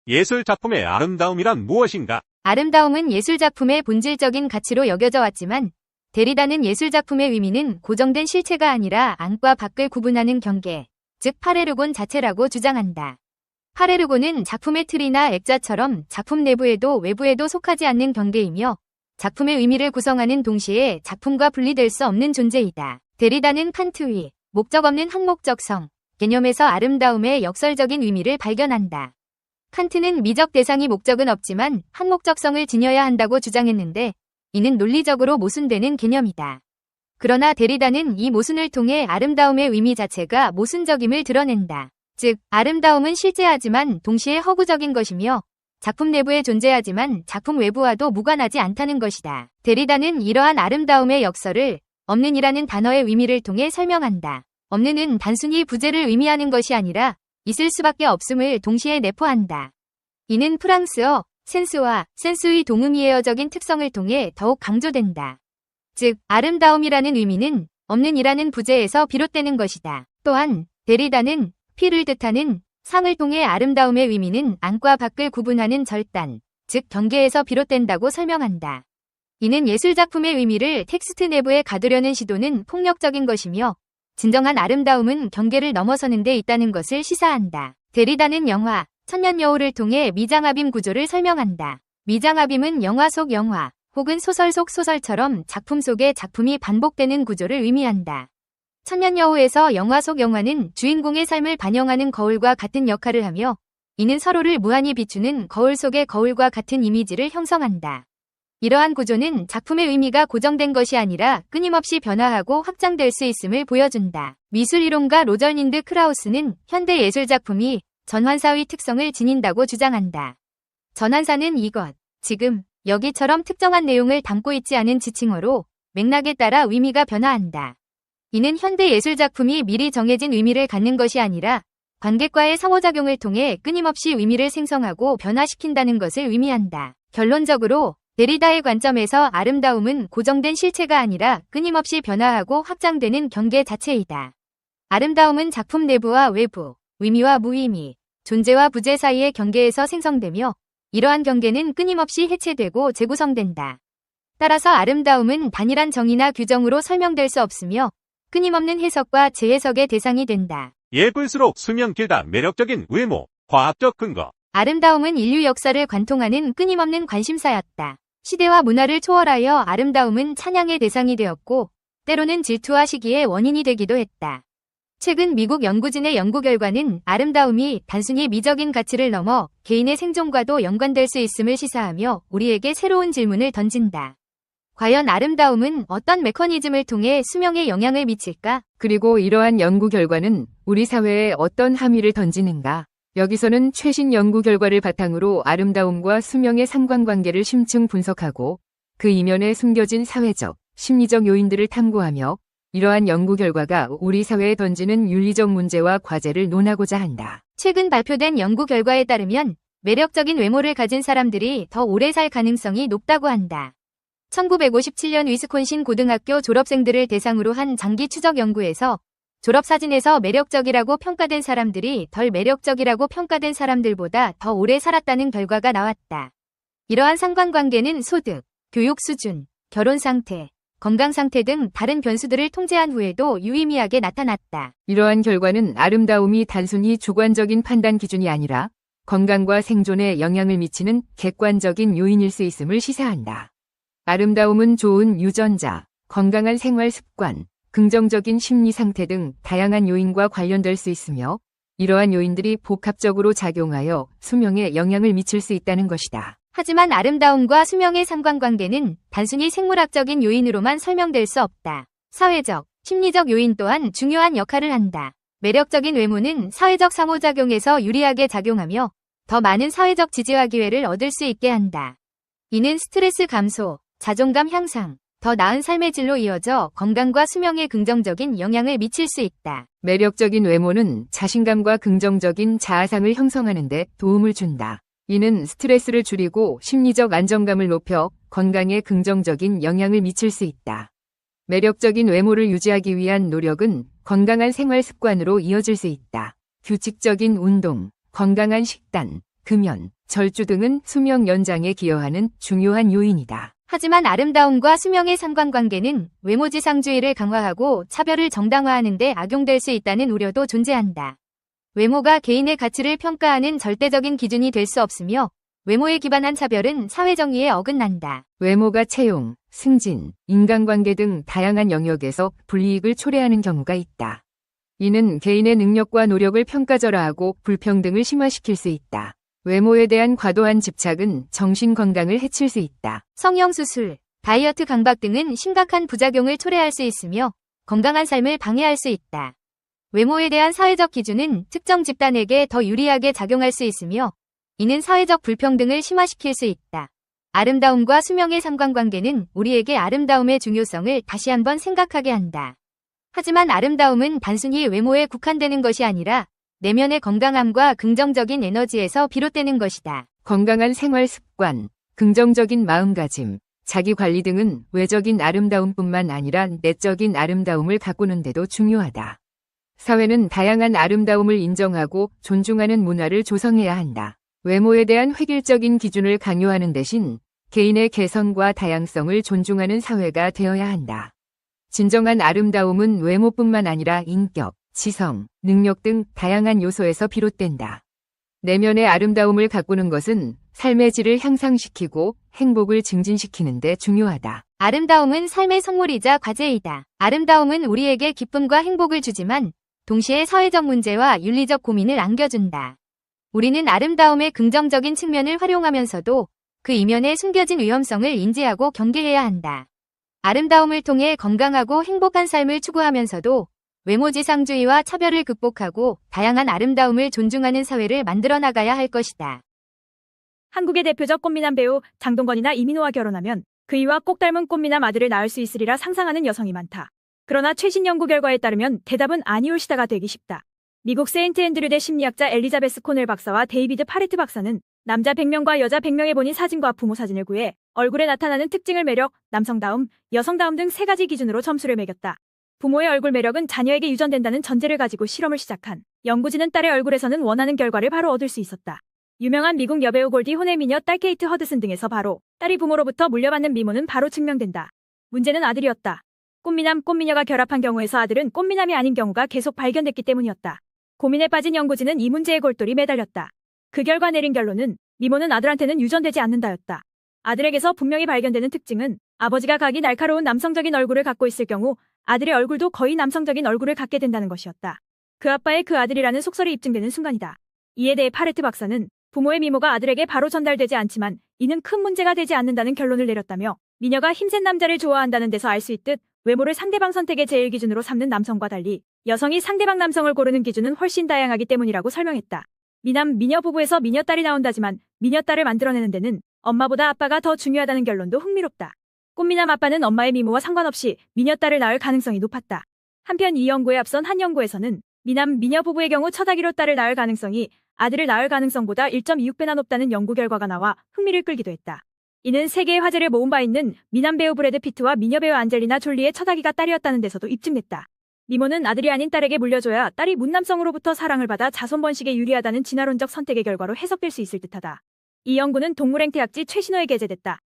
예술 작품의 아름다움이란 무엇인가? 아름다움은 예술작품의 본질적인 가치로 여겨져 왔지만 데리다는 예술작품의 의미는 고정된 실체가 아니라 안과 밖을 구분하는 경계, 즉 파레르곤 자체라고 주장한다. 파레르곤은 작품의 틀이나 액자처럼 작품 내부에도 외부에도 속하지 않는 경계이며 작품의 의미를 구성하는 동시에 작품과 분리될 수 없는 존재이다. 데리다는 칸트의 목적 없는 한목적성 개념에서 아름다움의 역설적인 의미를 발견한다. 칸트는 미적 대상이 목적은 없지만 한목적성을 지녀야 한다고 주장했는데 이는 논리적으로 모순되는 개념이다. 그러나 데리다는 이 모순을 통해 아름다움의 의미 자체가 모순적임을 드러낸다. 즉, 아름다움은 실제하지만 동시에 허구적인 것이며 작품 내부에 존재하지만 작품 외부와도 무관하지 않다는 것이다. 데리다는 이러한 아름다움의 역설을 없는이라는 단어의 의미를 통해 설명한다. 없는은 단순히 부재를 의미하는 것이 아니라 있을 수밖에 없음을 동시에 내포한다. 이는 프랑스어 센스와 센스의 동의어적인 특성을 통해 더욱 강조된다. 즉, 아름다움이라는 의미는 없는이라는 부재에서 비롯되는 것이다. 또한 데리다는 피를 뜻하는 상을 통해 아름다움의 의미는 안과 밖을 구분하는 절단, 즉 경계에서 비롯된다고 설명한다. 이는 예술작품의 의미를 텍스트 내부에 가두려는 시도는 폭력적인 것이며 진정한 아름다움은 경계를 넘어서는 데 있다는 것을 시사한다. 데리다는 영화 천년여우를 통해 미장아빔 구조를 설명한다. 미장아빔은 영화 속 영화 혹은 소설 속 소설처럼 작품 속의 작품이 반복되는 구조를 의미한다. 천년여우에서 영화 속 영화는 주인공의 삶을 반영하는 거울과 같은 역할을 하며 이는 서로를 무한히 비추는 거울 속의 거울과 같은 이미지를 형성한다. 이러한 구조는 작품의 의미가 고정된 것이 아니라 끊임없이 변화하고 확장될 수 있음을 보여준다. 미술이론가 로절린드 크라우스는 현대 예술작품이 전환사의 특성을 지닌다고 주장한다. 전환사는 이것, 지금, 여기처럼 특정한 내용을 담고 있지 않은 지칭어로 맥락에 따라 의미가 변화한다. 이는 현대 예술작품이 미리 정해진 의미를 갖는 것이 아니라 관객과의 상호작용을 통해 끊임없이 의미를 생성하고 변화시킨다는 것을 의미한다. 결론적으로 데리다의 관점에서 아름다움은 고정된 실체가 아니라 끊임없이 변화하고 확장되는 경계 자체이다. 아름다움은 작품 내부와 외부, 의미와 무의미, 존재와 부재 사이의 경계에서 생성되며 이러한 경계는 끊임없이 해체되고 재구성된다. 따라서 아름다움은 단일한 정의나 규정으로 설명될 수 없으며 끊임없는 해석과 재해석의 대상이 된다. 예쁠수록 수명 길다 매력적인 외모, 과학적 근거. 아름다움은 인류 역사를 관통하는 끊임없는 관심사였다. 시대와 문화를 초월하여 아름다움은 찬양의 대상이 되었고 때로는 질투와 시기의 원인이 되기도 했다. 최근 미국 연구진의 연구 결과는 아름다움이 단순히 미적인 가치를 넘어 개인의 생존과도 연관될 수 있음을 시사하며 우리에게 새로운 질문을 던진다. 과연 아름다움은 어떤 메커니즘을 통해 수명에 영향을 미칠까? 그리고 이러한 연구 결과는 우리 사회에 어떤 함의를 던지는가? 여기서는 최신 연구 결과를 바탕으로 아름다움과 수명의 상관관계를 심층 분석하고 그 이면에 숨겨진 사회적, 심리적 요인들을 탐구하며 이러한 연구 결과가 우리 사회에 던지는 윤리적 문제와 과제를 논하고자 한다. 최근 발표된 연구 결과에 따르면 매력적인 외모를 가진 사람들이 더 오래 살 가능성이 높다고 한다. 1957년 위스콘신 고등학교 졸업생들을 대상으로 한 장기 추적 연구에서 졸업사진에서 매력적이라고 평가된 사람들이 덜 매력적이라고 평가된 사람들보다 더 오래 살았다는 결과가 나왔다. 이러한 상관관계는 소득, 교육 수준, 결혼 상태, 건강 상태 등 다른 변수들을 통제한 후에도 유의미하게 나타났다. 이러한 결과는 아름다움이 단순히 주관적인 판단 기준이 아니라 건강과 생존에 영향을 미치는 객관적인 요인일 수 있음을 시사한다. 아름다움은 좋은 유전자, 건강한 생활 습관, 긍정적인 심리 상태 등 다양한 요인과 관련될 수 있으며 이러한 요인들이 복합적으로 작용하여 수명에 영향을 미칠 수 있다는 것이다. 하지만 아름다움과 수명의 상관관계는 단순히 생물학적인 요인으로만 설명될 수 없다. 사회적, 심리적 요인 또한 중요한 역할을 한다. 매력적인 외모는 사회적 상호작용에서 유리하게 작용하며 더 많은 사회적 지지와 기회를 얻을 수 있게 한다. 이는 스트레스 감소, 자존감 향상, 더 나은 삶의 질로 이어져 건강과 수명에 긍정적인 영향을 미칠 수 있다. 매력적인 외모는 자신감과 긍정적인 자아상을 형성하는 데 도움을 준다. 이는 스트레스를 줄이고 심리적 안정감을 높여 건강에 긍정적인 영향을 미칠 수 있다. 매력적인 외모를 유지하기 위한 노력은 건강한 생활 습관으로 이어질 수 있다. 규칙적인 운동, 건강한 식단, 금연, 절주 등은 수명 연장에 기여하는 중요한 요인이다. 하지만 아름다움과 수명의 상관관계는 외모지상주의를 강화하고 차별을 정당화하는 데 악용될 수 있다는 우려도 존재한다. 외모가 개인의 가치를 평가하는 절대적인 기준이 될 수 없으며 외모에 기반한 차별은 사회정의에 어긋난다. 외모가 채용, 승진, 인간관계 등 다양한 영역에서 불이익을 초래하는 경우가 있다. 이는 개인의 능력과 노력을 평가절하하고 불평등을 심화시킬 수 있다. 외모에 대한 과도한 집착은 정신 건강을 해칠 수 있다. 성형수술, 다이어트 강박 등은 심각한 부작용을 초래할 수 있으며 건강한 삶을 방해할 수 있다. 외모에 대한 사회적 기준은 특정 집단에게 더 유리하게 작용할 수 있으며 이는 사회적 불평등을 심화시킬 수 있다. 아름다움과 수명의 상관관계는 우리에게 아름다움의 중요성을 다시 한번 생각하게 한다. 하지만 아름다움은 단순히 외모에 국한되는 것이 아니라 내면의 건강함과 긍정적인 에너지에서 비롯되는 것이다. 건강한 생활 습관, 긍정적인 마음가짐, 자기관리 등은 외적인 아름다움뿐만 아니라 내적인 아름다움을 가꾸는 데도 중요하다. 사회는 다양한 아름다움을 인정하고 존중하는 문화를 조성해야 한다. 외모에 대한 획일적인 기준을 강요하는 대신 개인의 개성과 다양성을 존중하는 사회가 되어야 한다. 진정한 아름다움은 외모뿐만 아니라 인격, 지성, 능력 등 다양한 요소에서 비롯된다. 내면의 아름다움을 가꾸는 것은 삶의 질을 향상시키고 행복을 증진시키는 데 중요하다. 아름다움은 삶의 성물이자 과제이다. 아름다움은 우리에게 기쁨과 행복을 주지만 동시에 사회적 문제와 윤리적 고민을 안겨준다. 우리는 아름다움의 긍정적인 측면을 활용하면서도 그 이면에 숨겨진 위험성을 인지하고 경계해야 한다. 아름다움을 통해 건강하고 행복한 삶을 추구하면서도 외모지상주의와 차별을 극복하고 다양한 아름다움을 존중하는 사회를 만들어 나가야 할 것이다. 한국의 대표적 꽃미남 배우 장동건이나 이민호와 결혼하면 그이와 꼭 닮은 꽃미남 아들을 낳을 수 있으리라 상상하는 여성이 많다. 그러나 최신 연구 결과에 따르면 대답은 아니올 시대가 되기 쉽다. 미국 세인트 앤드류대 심리학자 엘리자베스 코넬 박사와 데이비드 파레트 박사는 남자 100명과 여자 100명의 본인 사진과 부모 사진을 구해 얼굴에 나타나는 특징을 매력, 남성다움, 여성다움 등 3가지 기준으로 점수를 매겼다. 부모의 얼굴 매력은 자녀에게 유전된다는 전제를 가지고 실험을 시작한 연구진은 딸의 얼굴에서는 원하는 결과를 바로 얻을 수 있었다. 유명한 미국 여배우 골디 혼의 미녀 딸 케이트 허드슨 등에서 바로 딸이 부모로부터 물려받는 미모는 바로 증명된다. 문제는 아들이었다. 꽃미남, 꽃미녀가 결합한 경우에서 아들은 꽃미남이 아닌 경우가 계속 발견됐기 때문이었다. 고민에 빠진 연구진은 이 문제에 골똘히 매달렸다. 그 결과 내린 결론은 미모는 아들한테는 유전되지 않는다였다. 아들에게서 분명히 발견되는 특징은 아버지가 각이 날카로운 남성적인 얼굴을 갖고 있을 경우 아들의 얼굴도 거의 남성적인 얼굴을 갖게 된다는 것이었다. 그 아빠의 그 아들이라는 속설이 입증되는 순간이다. 이에 대해 파레트 박사는 부모의 미모가 아들에게 바로 전달되지 않지만 이는 큰 문제가 되지 않는다는 결론을 내렸다며 미녀가 힘센 남자를 좋아한다는 데서 알 수 있듯 외모를 상대방 선택의 제일 기준으로 삼는 남성과 달리 여성이 상대방 남성을 고르는 기준은 훨씬 다양하기 때문이라고 설명했다. 미남, 미녀 부부에서 미녀딸이 나온다지만 미녀딸을 만들어내는 데는 엄마보다 아빠가 더 중요하다는 결론도 흥미롭다. 꽃미남 아빠는 엄마의 미모와 상관없이 미녀딸을 낳을 가능성이 높았다. 한편 이 연구에 앞선 한 연구에서는 미남, 미녀 부부의 경우 첫 아기로 딸을 낳을 가능성이 아들을 낳을 가능성보다 1.26배나 높다는 연구 결과가 나와 흥미를 끌기도 했다. 이는 세계의 화제를 모은 바 있는 미남 배우 브래드 피트와 미녀 배우 안젤리나 졸리의 첫 아기가 딸이었다는 데서도 입증됐다. 미모는 아들이 아닌 딸에게 물려줘야 딸이 문남성으로부터 사랑을 받아 자손 번식에 유리하다는 진화론적 선택의 결과로 해석될 수 있을 듯하다. 이 연구는 동물행태학지 최신호에 게재됐다.